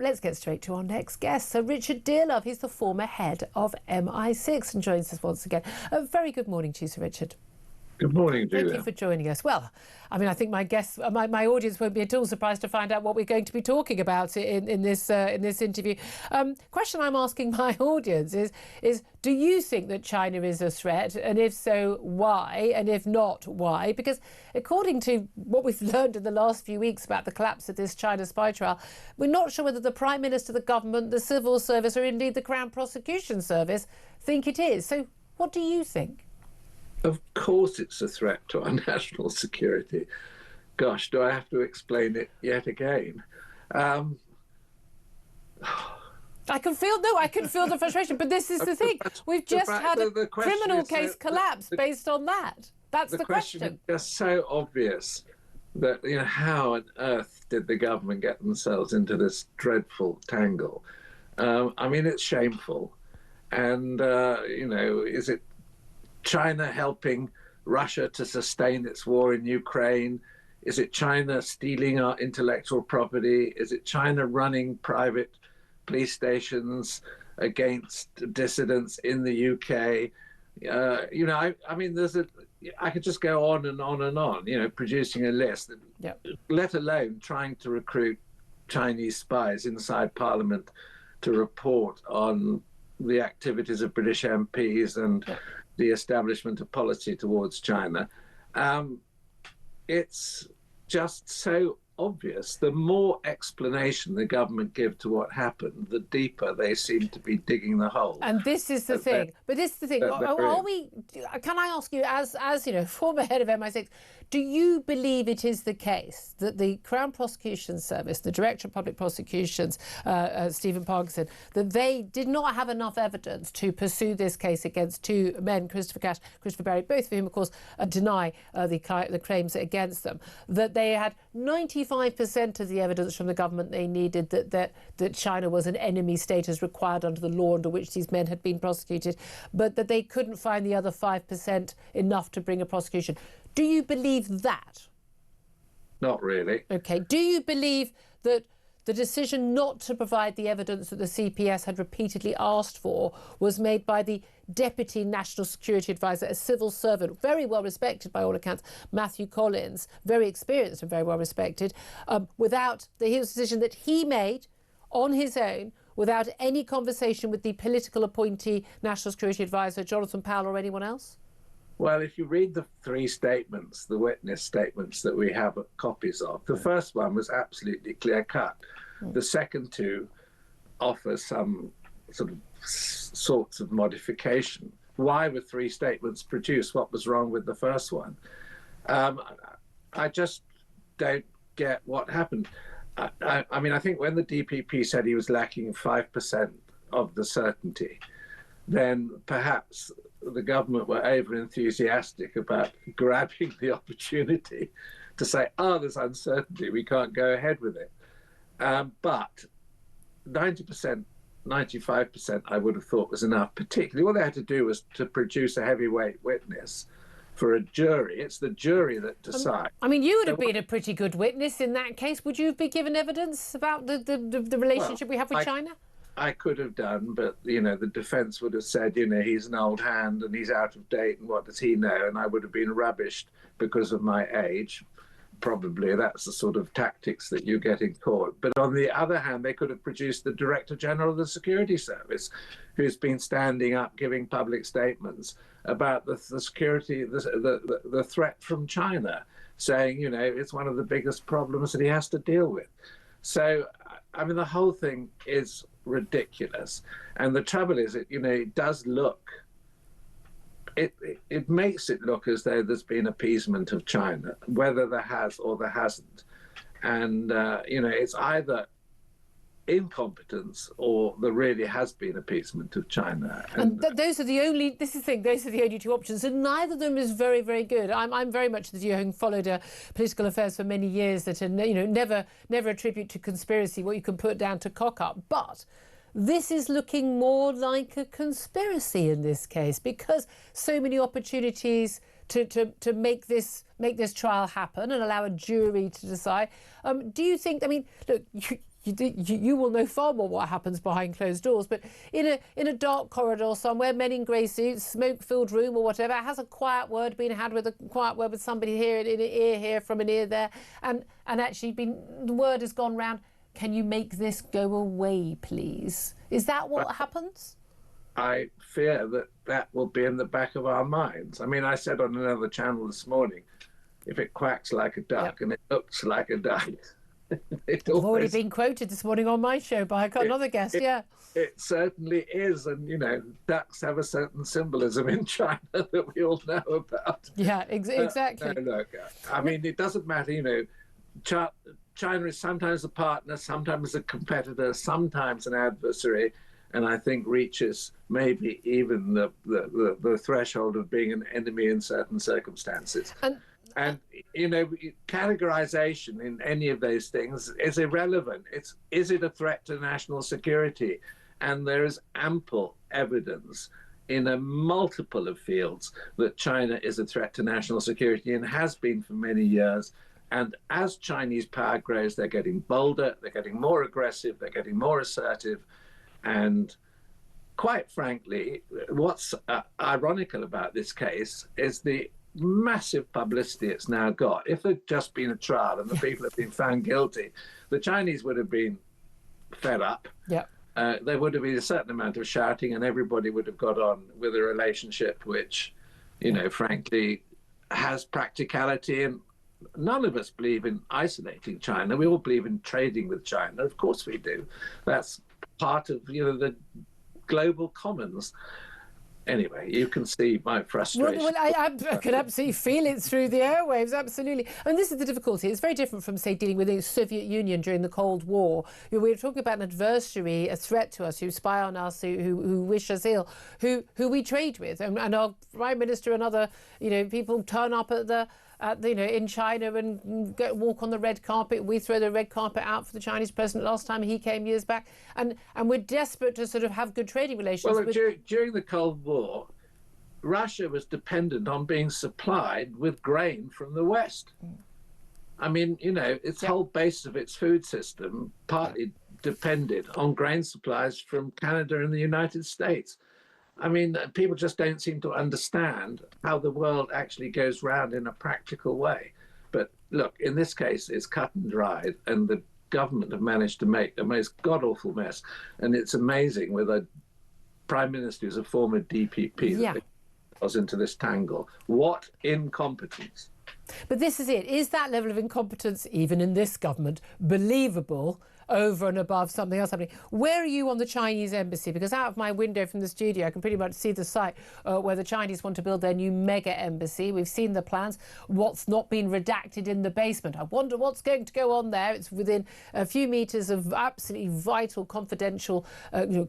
Let's get straight to our next guest. So Richard Dearlove, he's the former head of MI6 and joins us once again. A very good morning to you, Sir Richard. Good morning, Julia. Thank you for joining us. Well, I mean, I think my guests, my audience won't be at all surprised to find out what we're going to be talking about in this interview. Question I'm asking my audience is do you think that China is a threat? And if so, why? And if not, why? Because according to what we've learned in the last few weeks about the collapse of this China spy trial, we're not sure whether the Prime Minister, the government, the civil service, or indeed the Crown Prosecution Service think it is. So what do you think? Of course it's a threat to our national security. Gosh, do I have to explain it yet again? I can feel the frustration, but this is the thing. We've just had a criminal case collapse based on that. That's the question. The question is just so obvious that, you know, how on earth did the government get themselves into this dreadful tangle? I mean, it's shameful. And, you know, is it China helping Russia to sustain its war in Ukraine? Is it China stealing our intellectual property? Is it China running private police stations against dissidents in the UK? You know, I mean, I could just go on and on and on, you know, producing a list, let alone trying to recruit Chinese spies inside Parliament to report on the activities of British MPs and the establishment of policy towards China. It's just so obvious. The more explanation the government give to what happened, the deeper they seem to be digging the hole. And this is the thing. But this is the thing. Are we? Can I ask you, as you know, former head of MI6, do you believe it is the case that the Crown Prosecution Service, the Director of Public Prosecutions, Stephen Parkinson, that they did not have enough evidence to pursue this case against two men, Christopher Cash, Christopher Berry, both of whom, of course, deny the claims against them, that they had 95% of the evidence from the government they needed that China was an enemy state as required under the law under which these men had been prosecuted, but that they couldn't find the other 5% enough to bring a prosecution? Do you believe that? Not really. OK. Do you believe that the decision not to provide the evidence that the CPS had repeatedly asked for was made by the Deputy National Security Advisor, a civil servant, very well respected by all accounts, Matthew Collins, very experienced and very well respected, without the decision that he made on his own, without any conversation with the political appointee National Security Advisor, Jonathan Powell, or anyone else? Well, if you read the three statements, the witness statements that we have copies of, the first one was absolutely clear-cut. The second two offer some sorts of modification. Why were three statements produced? What was wrong with the first one? I just don't get what happened. I mean, I think when the DPP said he was lacking 5% of the certainty, then perhaps the government were over-enthusiastic about grabbing the opportunity to say, there's uncertainty, we can't go ahead with it. But 90%, 95%, I would have thought was enough. Particularly, all they had to do was to produce a heavyweight witness for a jury. It's the jury that decides. I mean, you would have been a pretty good witness in that case. Would you have been given evidence about the relationship we have with China? I could have done, but, you know, the defence would have said, you know, he's an old hand and he's out of date and what does he know? And I would have been rubbished because of my age. Probably that's the sort of tactics that you get in court. But on the other hand, they could have produced the Director General of the Security Service, who's been standing up, giving public statements about the security, the threat from China, saying, you know, it's one of the biggest problems that he has to deal with. So, I mean, the whole thing is ridiculous. And the trouble is, it does look, it makes it look as though there's been appeasement of China, whether there has or there hasn't. And, it's either incompetence or there really has been appeasement of China. And those are the only, this is the thing, those are the only two options, and neither of them is very, very good. I'm very much the view, having followed political affairs for many years, that never attribute to conspiracy what you can put down to cock up. But this is looking more like a conspiracy in this case, because so many opportunities to make this trial happen and allow a jury to decide. Do you think, I mean, look, you will know far more what happens behind closed doors. But in a dark corridor somewhere, men in grey suits, smoke-filled room or whatever, has a quiet word been had with somebody here in an ear here from an ear there, and actually the word has gone round. Can you make this go away, please? Is that what happens? I fear that will be in the back of our minds. I mean, I said on another channel this morning, if it quacks like a duck and it looks like a duck. It's already been quoted this morning on my show by another guest, It certainly is. And, ducks have a certain symbolism in China that we all know about. Yeah, exactly. No, look, I mean, it doesn't matter, China is sometimes a partner, sometimes a competitor, sometimes an adversary, and I think reaches maybe even the threshold of being an enemy in certain circumstances. And categorization in any of those things is irrelevant. Is it a threat to national security? And there is ample evidence in a multiple of fields that China is a threat to national security and has been for many years. And as Chinese power grows, they're getting bolder, they're getting more aggressive, they're getting more assertive. And quite frankly, what's ironical about this case is the massive publicity it's now got. If there'd just been a trial and the people had been found guilty, the Chinese would have been fed up. Yeah. There would have been a certain amount of shouting and everybody would have got on with a relationship which, frankly, has practicality. And none of us believe in isolating China. We all believe in trading with China. Of course we do. That's part of, the global commons. Anyway, you can see my frustration. Well, I can absolutely feel it through the airwaves, absolutely. And this is the difficulty. It's very different from, say, dealing with the Soviet Union during the Cold War. We're talking about an adversary, a threat to us, who spy on us, who wish us ill, who we trade with. And our Prime Minister and other, people turn up in China and walk on the red carpet. We throw the red carpet out for the Chinese president last time he came years back. And we're desperate to sort of have good trading relations. Well, during the Cold War, Russia was dependent on being supplied with grain from the West. I mean, its whole base of its food system partly depended on grain supplies from Canada and the United States. I mean, people just don't seem to understand how the world actually goes round in a practical way. But look, in this case, it's cut and dried, and the government have managed to make a most god-awful mess. And it's amazing with a Prime Minister who's a former DPP that was into this tangle. What incompetence. But this is it. Is that level of incompetence, even in this government, believable over and above something else happening? Where are you on the Chinese embassy? Because out of my window from the studio, I can pretty much see the site where the Chinese want to build their new mega embassy. We've seen the plans. What's not been redacted in the basement? I wonder what's going to go on there. It's within a few metres of absolutely vital, confidential,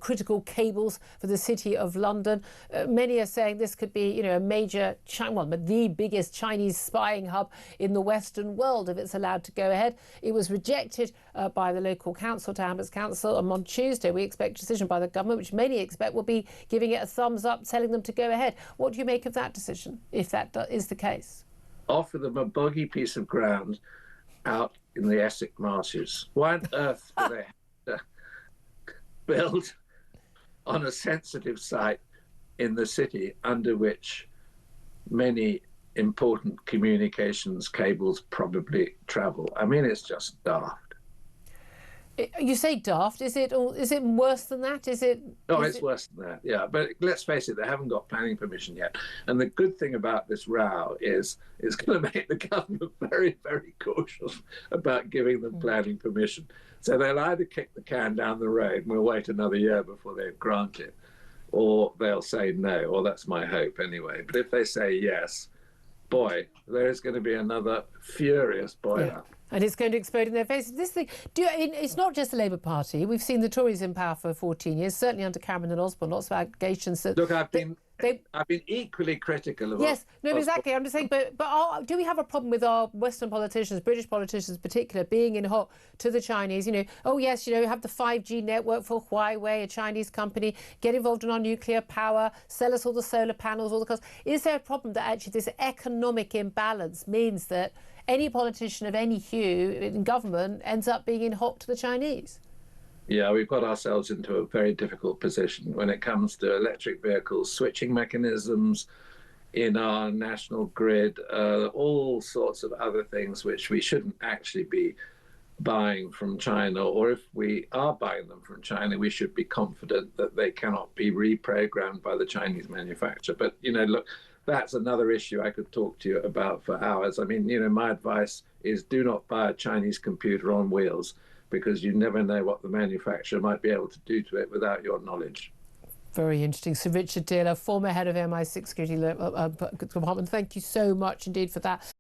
critical cables for the City of London. Many are saying this could be, a major, the biggest Chinese spying hub in the Western world if it's allowed to go ahead. It was rejected by the local council, Hammersmith Council, and on Tuesday we expect a decision by the government, which many expect will be giving it a thumbs up, telling them to go ahead. What do you make of that decision, if that is the case? Offer them a boggy piece of ground out in the Essex marshes. Why on earth do they have to build on a sensitive site in the city under which many important communications cables probably travel? I mean, it's just daft. You say daft. Is it worse than that? It's worse than that, yeah. But let's face it, they haven't got planning permission yet. And the good thing about this row is it's going to make the government very, very cautious about giving them planning permission. So they'll either kick the can down the road and we'll wait another year before they grant it, or they'll say no, or that's my hope anyway. But if they say yes, boy, there is going to be another furious boil-up. And it's going to explode in their faces. This thing, it's not just the Labour Party. We've seen the Tories in power for 14 years, certainly under Cameron and Osborne. Lots of allegations that. Look, I've been equally critical of. Yes, no, exactly. I'm just saying, but do we have a problem with our Western politicians, British politicians in particular, being in hot to the Chinese? Have the 5G network for Huawei, a Chinese company, get involved in our nuclear power, sell us all the solar panels, all the costs. Is there a problem that actually this economic imbalance means that any politician of any hue in government ends up being in hot to the Chinese? Yeah, we've got ourselves into a very difficult position when it comes to electric vehicles, switching mechanisms in our national grid, all sorts of other things which we shouldn't actually be buying from China, or if we are buying them from China, we should be confident that they cannot be reprogrammed by the Chinese manufacturer. But, look, that's another issue I could talk to you about for hours. I mean, my advice is do not buy a Chinese computer on wheels, because you never know what the manufacturer might be able to do to it without your knowledge. Very interesting. Sir Richard Taylor, former head of MI6 Security Department, thank you so much indeed for that.